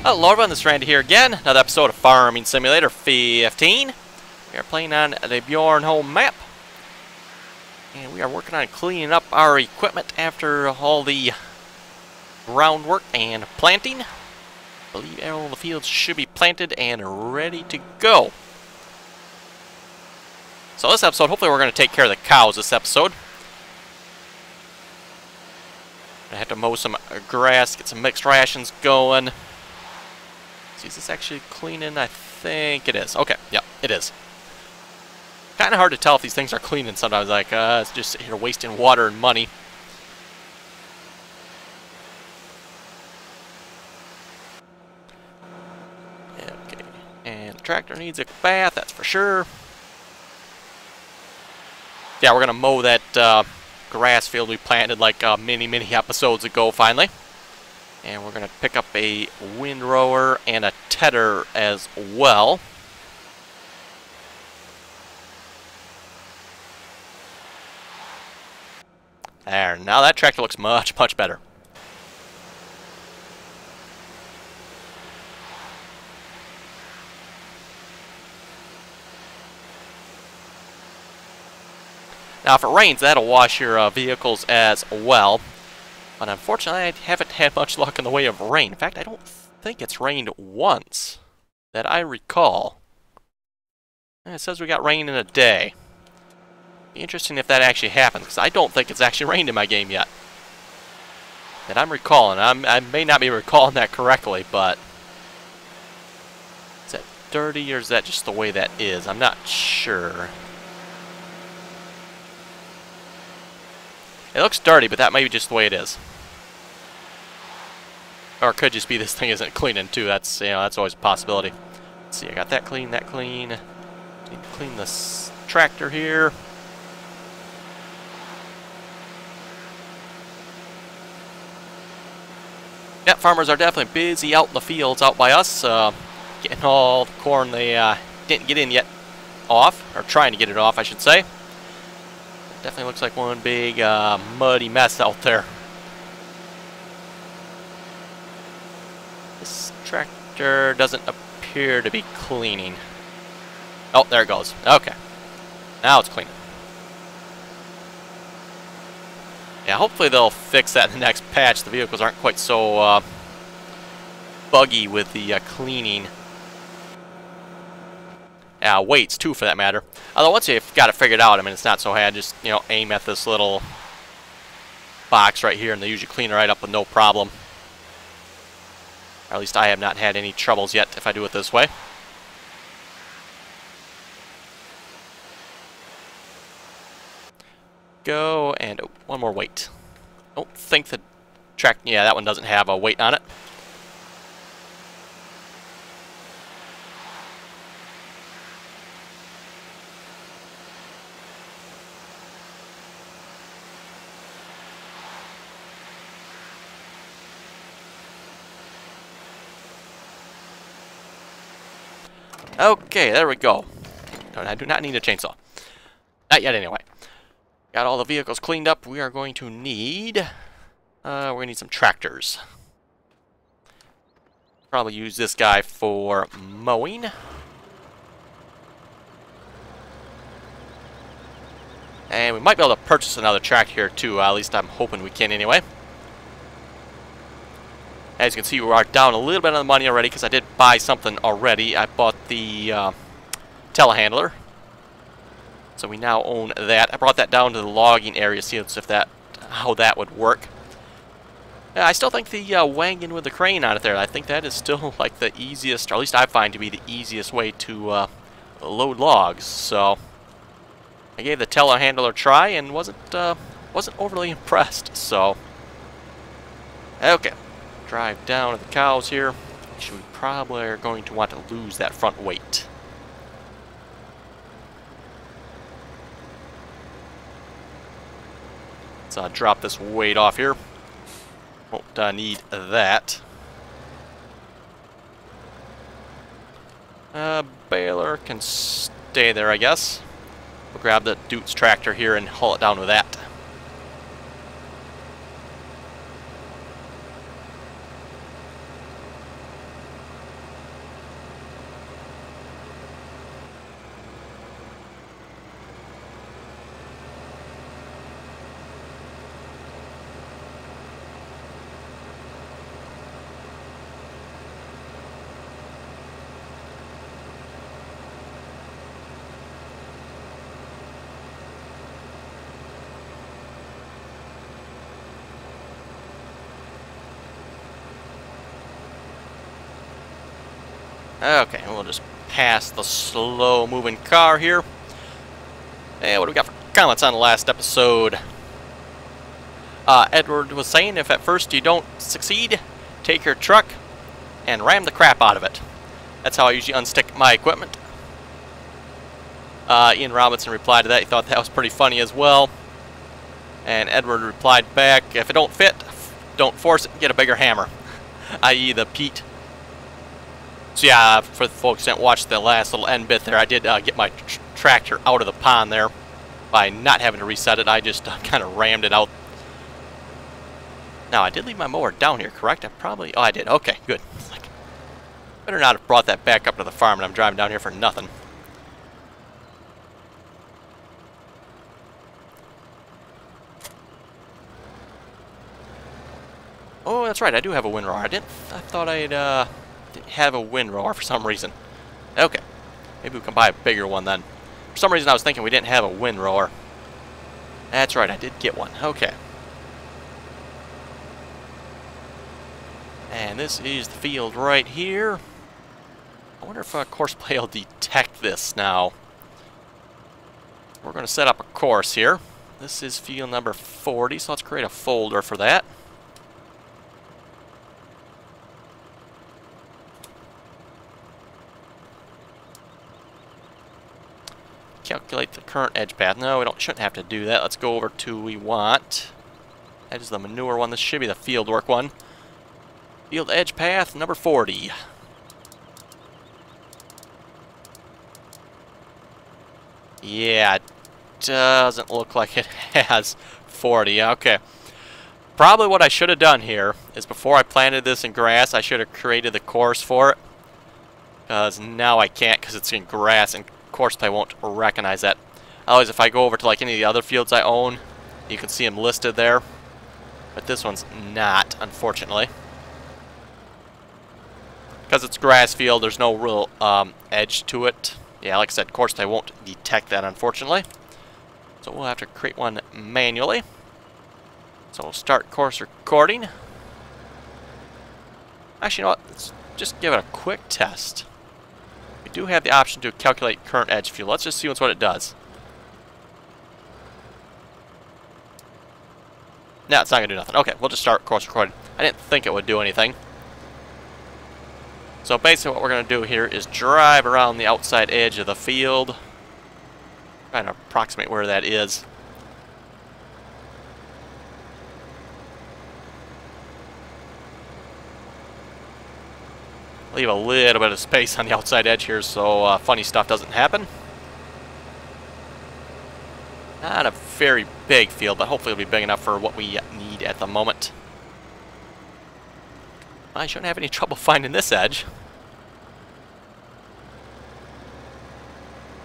Hello everyone, this is Randy here again. Another episode of Farming Simulator 15. We are playing on the Bjornholm map. And we are working on cleaning up our equipment after all the groundwork and planting. I believe all the fields should be planted and ready to go. So this episode, hopefully we're going to take care of the cows this episode. I have to mow some grass, get some mixed rations going. Is this actually cleaning? I think it is. Okay, yeah, it is. Kind of hard to tell if these things are cleaning sometimes. Like, it's just here wasting water and money. Okay, and the tractor needs a bath, that's for sure. Yeah, we're gonna mow that grass field we planted like many episodes ago finally. And we're going to pick up a windrower and a tedder as well. There, now that tractor looks much better. Now if it rains, that'll wash your vehicles as well. But unfortunately, I haven't had much luck in the way of rain. In fact, I don't think it's rained once that I recall. It says we got rain in a day. Be interesting if that actually happens, because I don't think it's actually rained in my game yet. That I'm recalling. I may not be recalling that correctly, but is that dirty or is that just the way that is? I'm not sure. It looks dirty, but that may be just the way it is. Or it could just be this thing isn't cleaning too. That's, you know, that's always a possibility. Let's see, I got that clean, that clean. Need to clean this tractor here. Yep, farmers are definitely busy out in the fields out by us, getting all the corn they didn't get in yet off, or trying to get it off, I should say. Definitely looks like one big muddy mess out there. This tractor doesn't appear to be cleaning. Oh, there it goes. Okay. Now it's cleaning. Yeah, hopefully they'll fix that in the next patch. The vehicles aren't quite so buggy with the cleaning. Weights too, for that matter. Although once you've got it figured out, I mean, it's not so hard. Just, you know, aim at this little box right here, and they usually clean it right up with no problem. Or at least I have not had any troubles yet if I do it this way. Go, and oh, one more weight. I don't think the track, yeah, that one doesn't have a weight on it. Okay, there we go. I do not need a chainsaw. Not yet, anyway. Got all the vehicles cleaned up. We are going to need... we're going to need some tractors. Probably use this guy for mowing. And we might be able to purchase another tractor here, too. At least I'm hoping we can, anyway. As you can see, we are down a little bit on the money already because I did buy something already. I bought the telehandler. So we now own that. I brought that down to the logging area to see if how that would work. I still think the wagon with the crane on it there, I think that is still like the easiest, or at least I find to be the easiest way to load logs. So I gave the telehandler a try and wasn't overly impressed. So okay. Drive down to the cows here. Actually, we probably are going to want to lose that front weight. Let's drop this weight off here. Won't need that. Baler can stay there, I guess. We'll grab the Dute's tractor here and haul it down with that. Okay, we'll just pass the slow-moving car here. Hey, what do we got for comments on the last episode? Edward was saying, if at first you don't succeed, take your truck and ram the crap out of it. That's how I usually unstick my equipment. Ian Robinson replied to that. He thought that was pretty funny as well. And Edward replied back, if it don't fit, don't force it, get a bigger hammer. I.e. the Pete. So yeah, for the folks that didn't watch the last little end bit there, I did get my tractor out of the pond there by not having to reset it. I just kind of rammed it out. Now, I did leave my mower down here, correct? Oh, I did. Okay, good. Better not have brought that back up to the farm, and I'm driving down here for nothing. Oh, that's right. I do have a windrower. I thought I'd didn't have a windrower for some reason. Okay, maybe we can buy a bigger one then. For some reason, I was thinking we didn't have a windrower. That's right. I did get one. Okay. And this is the field right here. I wonder if courseplay will detect this now. We're going to set up a course here. This is field number 40, so let's create a folder for that. Calculate the current edge path. No, we shouldn't have to do that. Let's go over to we want. That is the manure one. This should be the field work one. Field edge path number 40. Yeah, it doesn't look like it has 40. Okay. Probably what I should have done here is before I planted this in grass, I should have created the course for it. Because now I can't because it's in grass and courseplay won't recognize that. Otherwise, if I go over to like any of the other fields I own, you can see them listed there. But this one's not, unfortunately. Because it's grass field, there's no real edge to it. Yeah, like I said, courseplay won't detect that, unfortunately. So we'll have to create one manually. So we'll start course recording. Actually, you know what? Let's just give it a quick test. We do have the option to calculate current edge field. Let's just see what it does. No, it's not going to do nothing. Okay, we'll just start course recording. I didn't think it would do anything. So basically what we're going to do here is drive around the outside edge of the field. Trying to approximate where that is. Leave a little bit of space on the outside edge here so funny stuff doesn't happen. Not a very big field, but hopefully it'll be big enough for what we need at the moment. I shouldn't have any trouble finding this edge.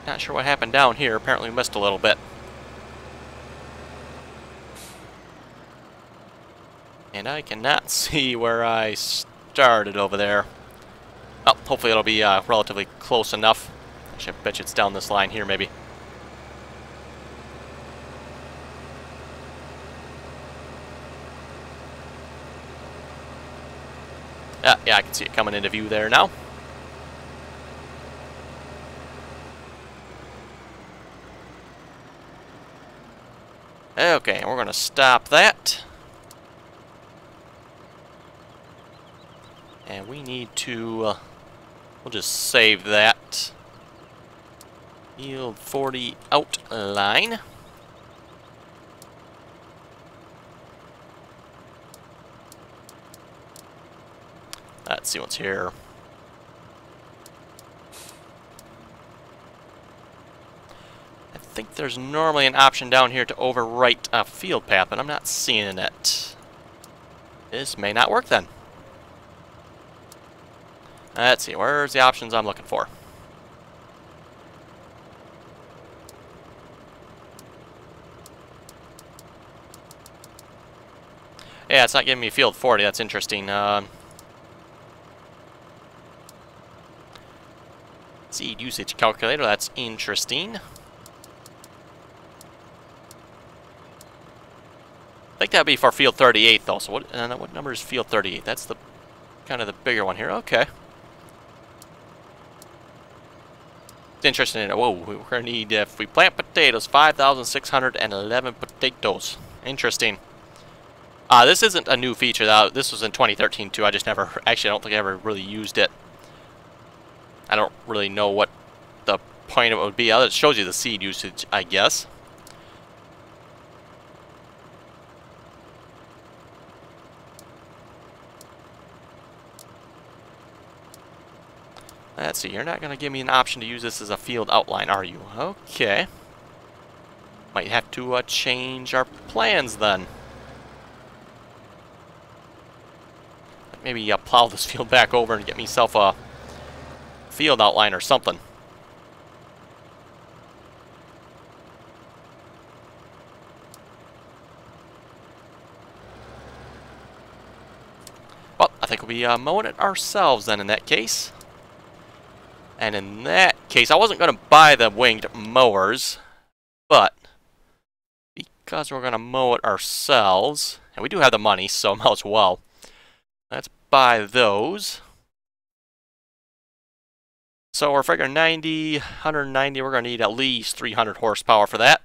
Not sure what happened down here. Apparently we missed a little bit. And I cannot see where I started over there. Oh, hopefully it'll be relatively close enough. Actually, I bet you it's down this line here, maybe. Yeah, I can see it coming into view there now. Okay, we're going to stop that. And we need to, we'll just save that. Field 40 outline. Let's see what's here. I think there's normally an option down here to overwrite a field path, but I'm not seeing it. This may not work then. Let's see, where's the options I'm looking for? Yeah, it's not giving me field 40, that's interesting. Seed usage calculator, that's interesting. I think that'd be for field 38 though, so what number is field 38? That's the kind of the bigger one here, okay. It's interesting. Whoa, we're going to need, if we plant potatoes, 5,611 potatoes. Interesting. This isn't a new feature, though. This was in 2013, too. I just never, actually, I don't think I ever really used it. I don't really know what the point of it would be. It shows you the seed usage, I guess. Let's see, you're not going to give me an option to use this as a field outline, are you? Okay. Might have to change our plans then. Maybe plow this field back over and get myself a field outline or something. Well, I think we'll be mowing it ourselves then in that case. And in that case, I wasn't going to buy the winged mowers, but because we're going to mow it ourselves, and we do have the money, so might as well. Let's buy those. So we're figuring 90, 190, we're going to need at least 300 horsepower for that.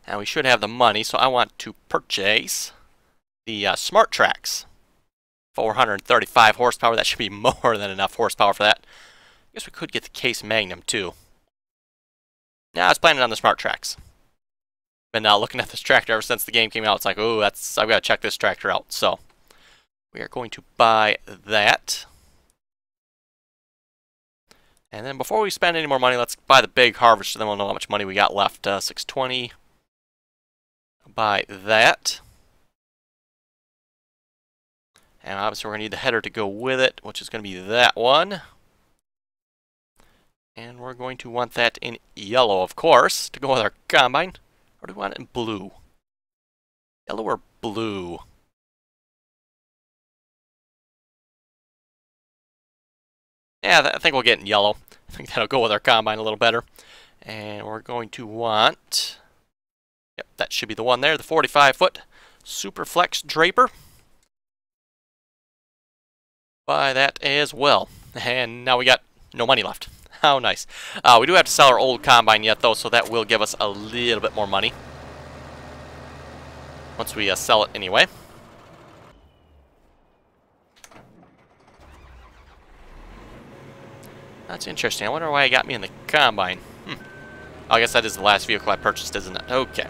And we should have the money, so I want to purchase the Smart Tracks. 435 horsepower, that should be more than enough horsepower for that. I guess we could get the Case Magnum too. Now I was planning on the Smart Tracks. Been looking at this tractor ever since the game came out. It's like, oh, I've got to check this tractor out. So we are going to buy that. And then before we spend any more money, let's buy the big harvester. Then we'll know how much money we got left. 620. Buy that. And obviously we're going to need the header to go with it, which is going to be that one. And we're going to want that in yellow, of course, to go with our combine. Or do we want it in blue? Yellow or blue? Yeah, I think we'll get in yellow. I think that'll go with our combine a little better. And we're going to want... Yep, that should be the one there, the 45-foot Superflex Draper. Buy that as well. And now we got no money left. How nice. We do have to sell our old combine yet, though, so that will give us a little bit more money. Once we sell it anyway. That's interesting. I wonder why it got me in the combine. Oh, I guess that is the last vehicle I purchased, isn't it? Okay.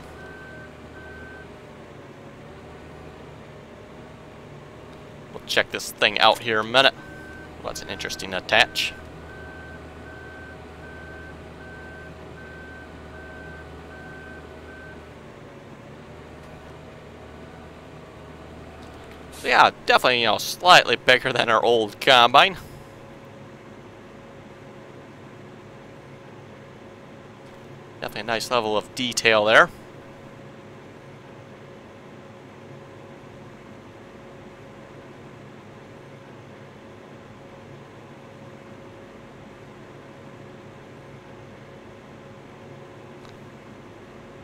We'll check this thing out here in a minute. Well, that's an interesting attach. So yeah, definitely, you know, slightly bigger than our old combine. Definitely a nice level of detail there.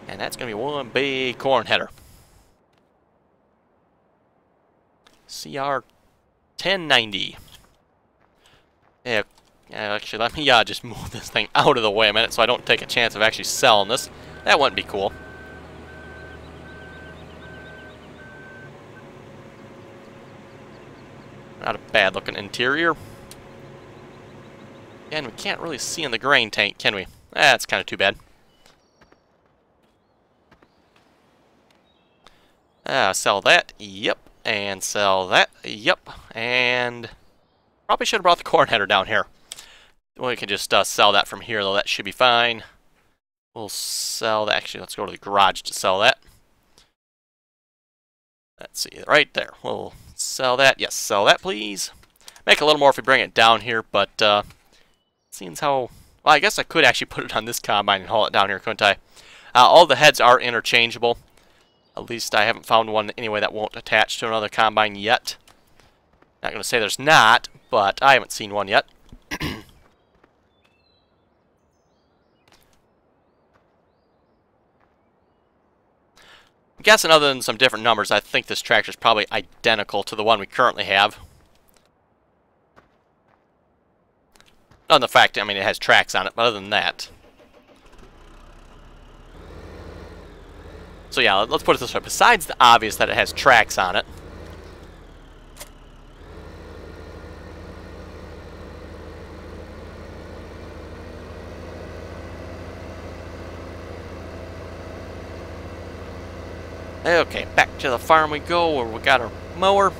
And that's going to be one big corn header. CR 1090. Yeah, actually, let me just move this thing out of the way a minute so I don't take a chance of actually selling this. That wouldn't be cool. Not a bad looking interior. And we can't really see in the grain tank, can we? That's kind of too bad. Sell that. Yep. And sell that. Yep. And probably should have brought the corn header down here. We can just sell that from here, though. That should be fine. We'll sell that. Actually, let's go to the garage to sell that. Let's see. Right there. We'll sell that. Yes, sell that, please. Make a little more if we bring it down here, but seems how... Well, I guess I could actually put it on this combine and haul it down here, couldn't I? All the heads are interchangeable. At least I haven't found one anyway that won't attach to another combine yet. Not going to say there's not, but I haven't seen one yet. I'm guessing other than some different numbers, I think this tractor is probably identical to the one we currently have. On the fact, I mean, it has tracks on it, but other than that. So yeah, let's put it this way. Besides the obvious that it has tracks on it, okay, back to the farm we go, where we got our mower.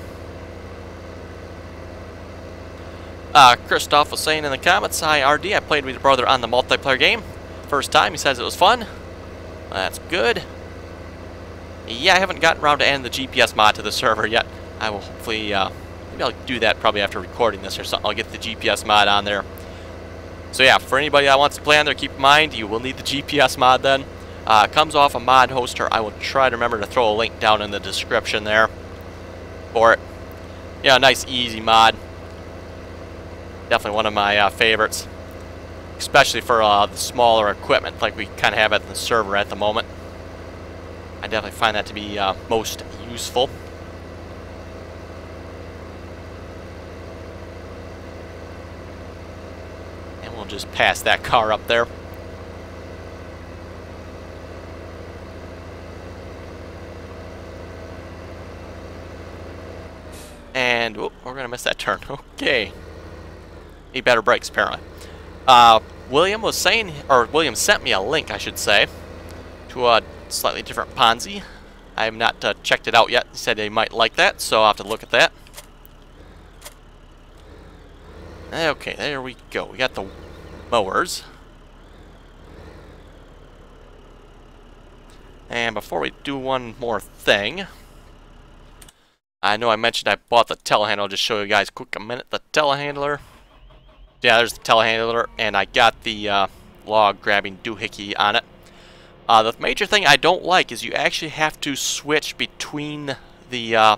Christoph was saying in the comments, "Hi RD, I played with your brother on the multiplayer game. First time, he says it was fun. That's good. Yeah, I haven't gotten around to adding the GPS mod to the server yet. I will hopefully, maybe I'll do that probably after recording this or something. I'll get the GPS mod on there. So yeah, for anybody that wants to play on there, keep in mind, you will need the GPS mod then. It comes off a mod hoster. I will try to remember to throw a link down in the description there for it. Yeah, nice, easy mod. Definitely one of my favorites, especially for the smaller equipment like we kind of have at the server at the moment. I definitely find that to be most useful. And we'll just pass that car up there. And oh, we're going to miss that turn. Okay. Need better brakes, apparently. William was saying, or William sent me a link, I should say, to a slightly different Ponzi. I have not checked it out yet. He said he might like that, so I'll have to look at that. Okay, there we go. We got the mowers. And before we do one more thing, I know I mentioned I bought the telehandler. I'll just show you guys quick a minute. The telehandler. Yeah, there's the telehandler, and I got the log grabbing doohickey on it. The major thing I don't like is you actually have to switch between the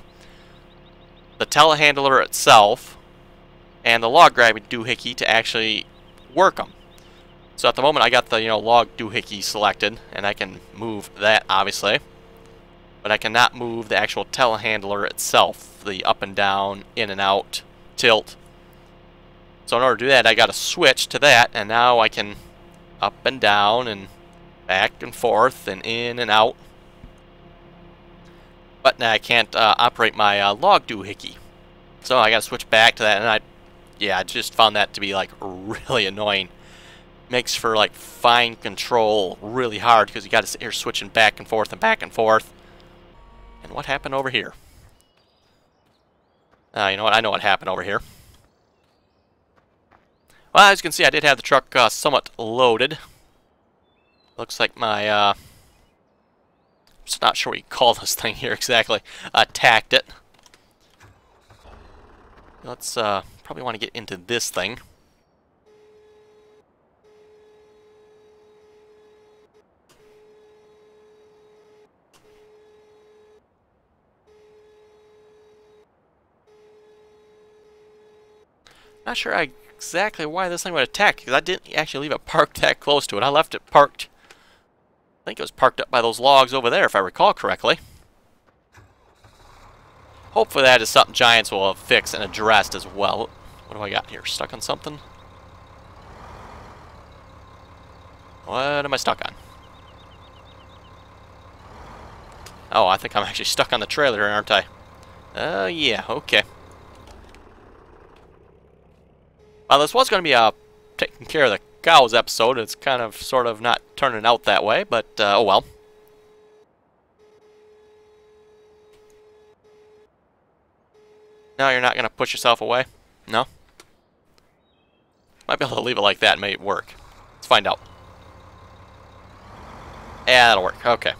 telehandler itself and the log grabbing doohickey to actually work them. So at the moment I got the log doohickey selected, and I can move that obviously, but I cannot move the actual telehandler itself, the up and down, in and out, tilt. So in order to do that, I got to switch to that, and now I can up and down and back and forth and in and out. But now I can't operate my log doohickey. So I got to switch back to that, and I just found that to be like really annoying. Makes for like fine control really hard because you got to sit here switching back and forth and back and forth. And what happened over here? You know what? I know what happened over here. Well, as you can see, I did have the truck somewhat loaded. Looks like my, I'm just not sure what you call this thing here exactly, attacked it. Let's probably want to get into this thing. Not sure exactly why this thing would attack, because I didn't actually leave it parked that close to it. I left it parked, I think it was parked up by those logs over there, if I recall correctly. Hopefully that is something Giants will fix and addressed as well. What do I got here? Stuck on something? What am I stuck on? Oh, I think I'm actually stuck on the trailer, aren't I? Yeah, okay. Well, this was going to be a taking care of the cows episode. It's kind of, sort of not turning out that way, but oh well. Now you're not going to push yourself away? No? Might be able to leave it like that and make it work. Let's find out. Yeah, that'll work. Okay.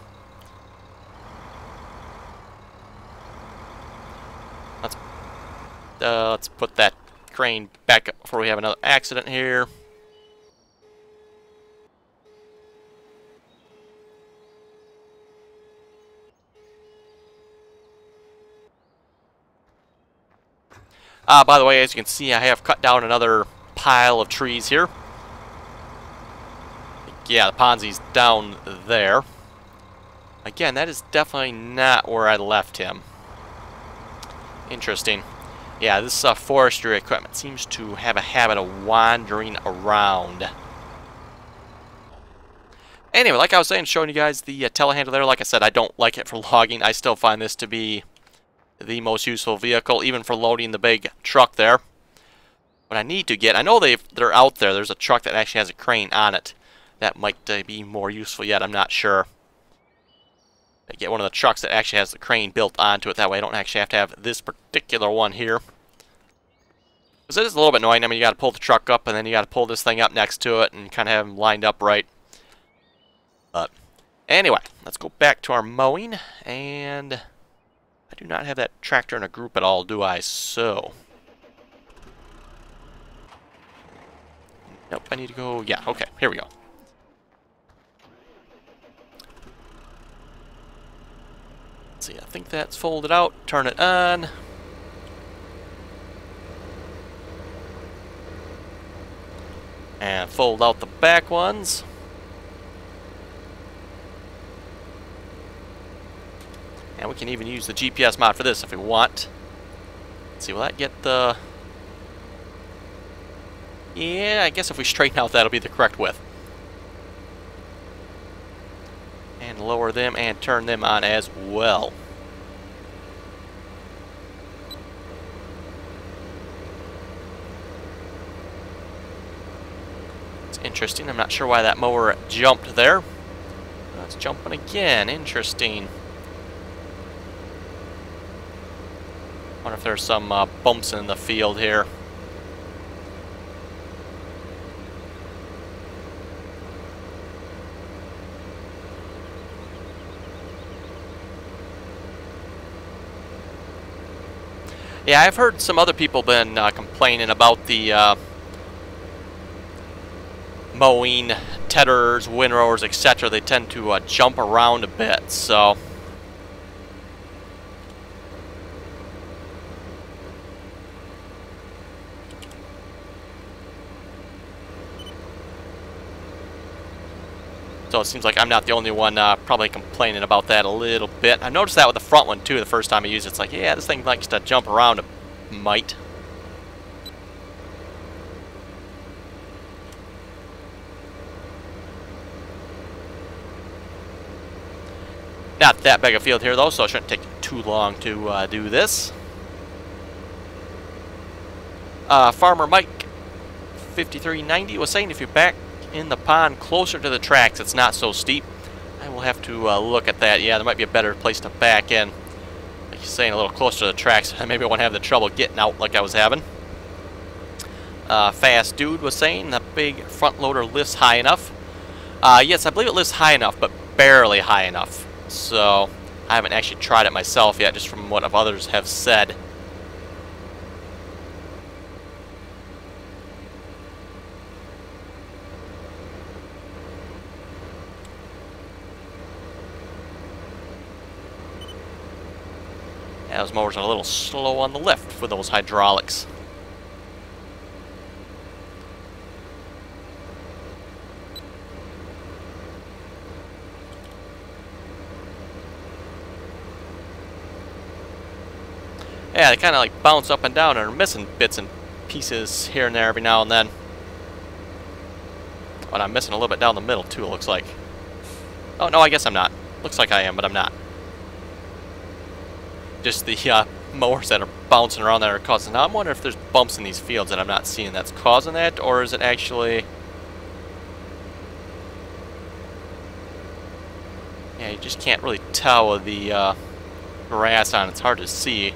Let's put that crane back up before we have another accident here. By the way, as you can see, I have cut down another pile of trees here. Yeah, the Ponzi's down there. Again, that is definitely not where I left him. Interesting. Yeah, this forestry equipment seems to have a habit of wandering around. Anyway, like I was saying, showing you guys the telehandler there. Like I said, I don't like it for logging. I still find this to be the most useful vehicle, even for loading the big truck there. What I need to get, I know they're out there. There's a truck that actually has a crane on it. That might be more useful yet. I'm not sure. I get one of the trucks that actually has the crane built onto it. That way I don't actually have to have this particular one here. Because it is a little bit annoying. I mean, you got to pull the truck up, and then you got to pull this thing up next to it, and kind of have them lined up right. But anyway, let's go back to our mowing. And I do not have that tractor in a group at all, do I? So nope, I need to go. Yeah, okay, here we go. Let's see, I think that's folded out. Turn it on. And fold out the back ones. And we can even use the GPS mod for this if we want. Let's see, will that get the... Yeah, I guess if we straighten out, that'll be the correct width. And lower them and turn them on as well. It's interesting. I'm not sure why that mower jumped there. Oh, it's jumping again. Interesting. Wonder if there's some bumps in the field here. Yeah, I've heard some other people been complaining about the mowing, tedders, windrowers, etc. They tend to jump around a bit, so... So it seems like I'm not the only one probably complaining about that a little bit. I noticed that with the front one too the first time I used it. It's like, yeah, this thing likes to jump around a mite. Not that big a field here though, so it shouldn't take too long to do this. Farmer Mike 5390 was saying if you back in the pond closer to the tracks, it's not so steep. I will have to look at that. Yeah, there might be a better place to back in. Like you're saying, a little closer to the tracks. Maybe I won't have the trouble getting out like I was having. Fast Dude was saying the big front loader lifts high enough. Yes, I believe it lifts high enough, but barely high enough. So I haven't actually tried it myself yet, just from what others have said. Yeah, those mowers are a little slow on the lift for those hydraulics. Yeah, they kind of like bounce up and down and are missing bits and pieces here and there every now and then. But I'm missing a little bit down the middle too, it looks like. Oh, no, I guess I'm not. Looks like I am, but I'm not. Just the mowers that are bouncing around that are causing... Now, I'm wondering if there's bumps in these fields that I'm not seeing that's causing that, or is it actually... Yeah, you just can't really tell with the grass on. It's hard to see.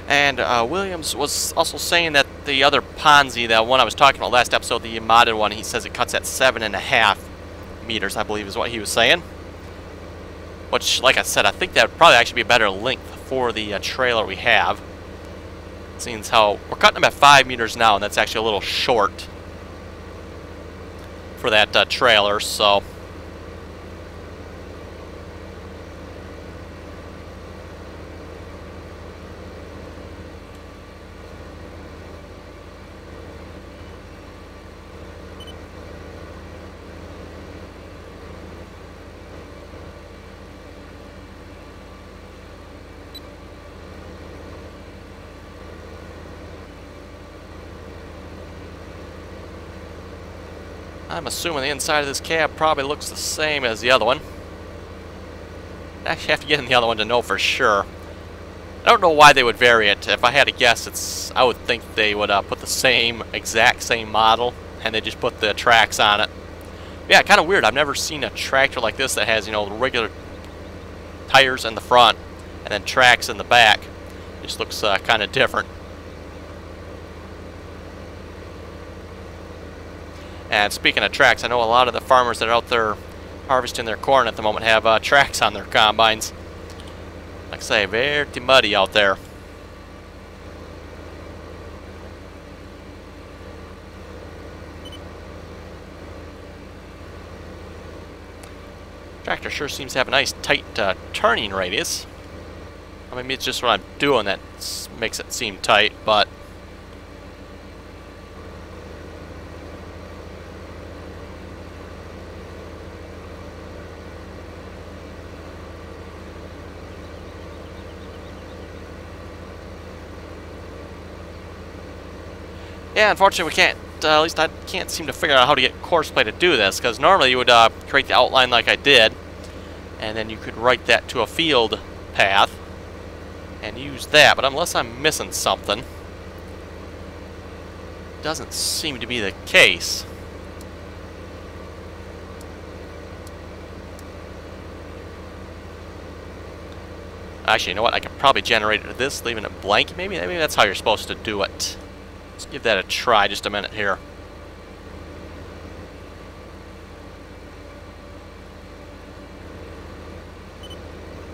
And Williams was also saying that the other Ponzi, the one I was talking about last episode, the modded one, he says it cuts at 7.5 meters, I believe is what he was saying. Which, like I said, I think that would probably actually be a better length for the trailer we have. Seeing how we're cutting them at 5 meters now, and that's actually a little short for that trailer, so... I'm assuming the inside of this cab probably looks the same as the other one. Actually, have to get in the other one to know for sure. I don't know why they would vary it. If I had to guess, I would think they would put the exact same model, and they just put the tracks on it. Yeah, kind of weird. I've never seen a tractor like this that has, you know, regular tires in the front and then tracks in the back. It just looks kind of different. And speaking of tracks, I know a lot of the farmers that are out there harvesting their corn at the moment have tracks on their combines. Like I say, very muddy out there. Tractor sure seems to have a nice tight turning radius. I mean, it's just what I'm doing that makes it seem tight, but... yeah, unfortunately we can't, at least I can't seem to figure out how to get courseplay to do this, because normally you would create the outline like I did, and then you could write that to a field path, and use that, but unless I'm missing something, doesn't seem to be the case. Actually, you know what, I could probably generate this, leaving it blank, maybe that's how you're supposed to do it. Let's give that a try just a minute here.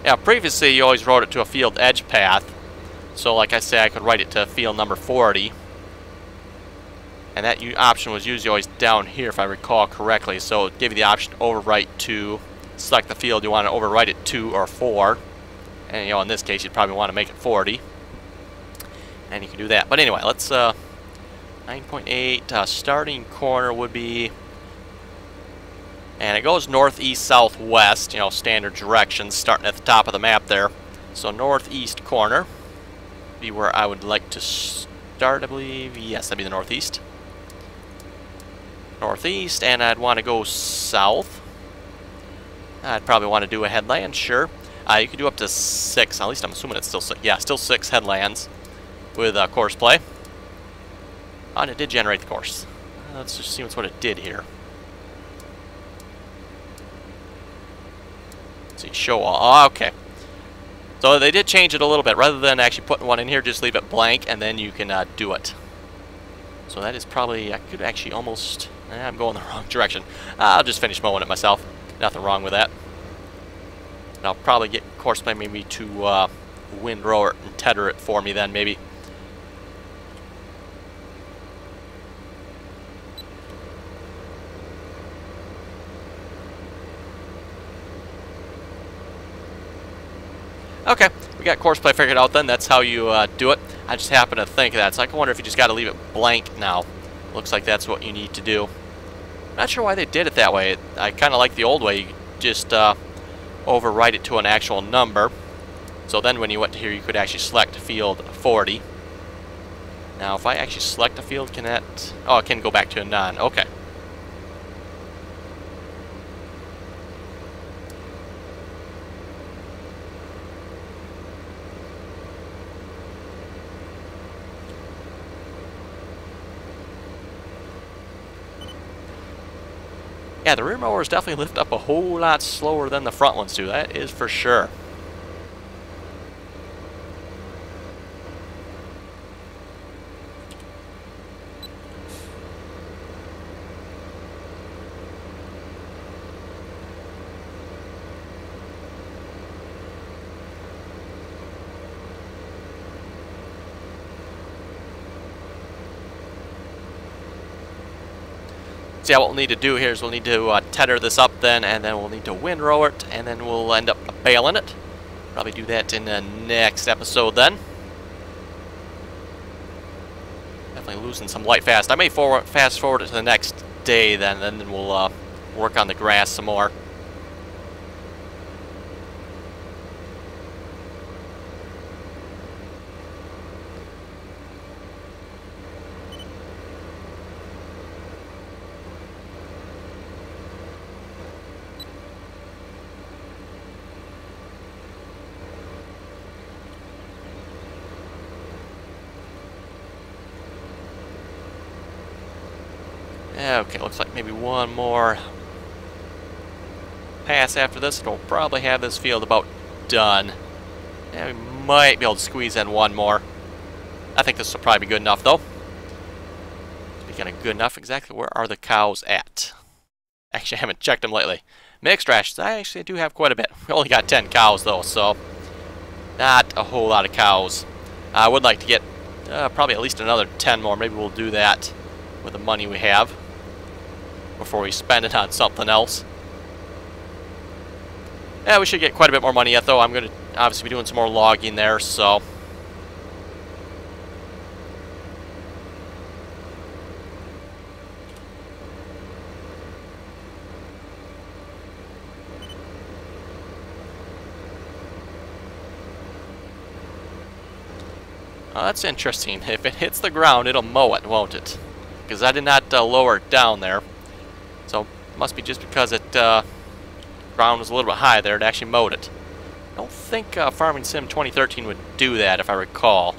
Yeah, previously you always wrote it to a field edge path. So like I say, I could write it to field number 40. And that option was usually always down here if I recall correctly. So it gave you the option to overwrite to, select the field you want to overwrite it to or for. And you know, in this case you'd probably want to make it 40. And you can do that. But anyway, let's 9.8, starting corner would be, and it goes northeast, southwest, you know, standard directions, starting at the top of the map there. So northeast corner be where I would like to start, I believe. Yes, that'd be the northeast. Northeast, and I'd want to go south. I'd probably want to do a headland, sure. You could do up to 6, at least I'm assuming it's still 6. Yeah, still 6 headlands with courseplay. And it did generate the course. Let's just see what it did here. Let's see, show all. Okay. So they did change it a little bit. Rather than actually putting one in here, just leave it blank, and then you can do it. So that is probably, I could actually almost, I'm going the wrong direction. I'll just finish mowing it myself. Nothing wrong with that. And I'll probably get courseplay maybe to windrow it and tether it for me then, maybe. Okay, we got courseplay figured out then. That's how you do it. I just happen to think of that. So I wonder if you just got to leave it blank now. Looks like that's what you need to do. Not sure why they did it that way. I kind of like the old way. You just overwrite it to an actual number. So then when you went to here, you could actually select field 40. Now, if I actually select a field, can that... oh, it can go back to a none. Okay. Yeah, the rear mowers definitely lift up a whole lot slower than the front ones do. That is for sure. So yeah, what we'll need to do here is we'll need to tether this up then, and then we'll need to windrow it, and then we'll end up baling it. Probably do that in the next episode then. Definitely losing some light fast. I may fast forward it to the next day then, and then we'll work on the grass some more. Okay, looks like maybe one more pass after this, and we'll probably have this field about done. Yeah, we might be able to squeeze in one more. I think this will probably be good enough, though. Speaking of good enough, exactly where are the cows at? Actually, I haven't checked them lately. Mixed rations, I actually do have quite a bit. We only got 10 cows, though, so not a whole lot of cows. I would like to get probably at least another 10 more. Maybe we'll do that with the money we have before we spend it on something else. Yeah, we should get quite a bit more money yet, though. I'm going to obviously be doing some more logging there, so... Oh, that's interesting. If it hits the ground, it'll mow it, won't it? Because I did not lower it down there. So, it must be just because it ground was a little bit high there, it actually mowed it. I don't think Farming Sim 2013 would do that, if I recall.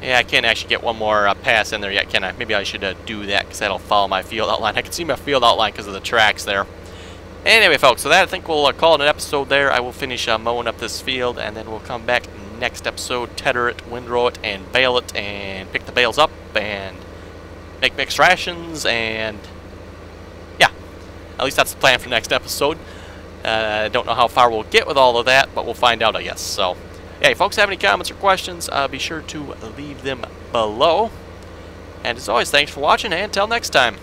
Yeah, I can't actually get one more pass in there yet, can I? Maybe I should do that, because that'll follow my field outline. I can see my field outline because of the tracks there. Anyway, folks, so that I think we'll call it an episode there. I will finish mowing up this field, and then we'll come back next episode, tether it, windrow it, and bale it, and pick the bales up, and make mixed rations, and yeah, at least that's the plan for next episode. I don't know how far we'll get with all of that, but we'll find out, I guess. So, yeah, if folks have any comments or questions, be sure to leave them below. And as always, thanks for watching, and until next time.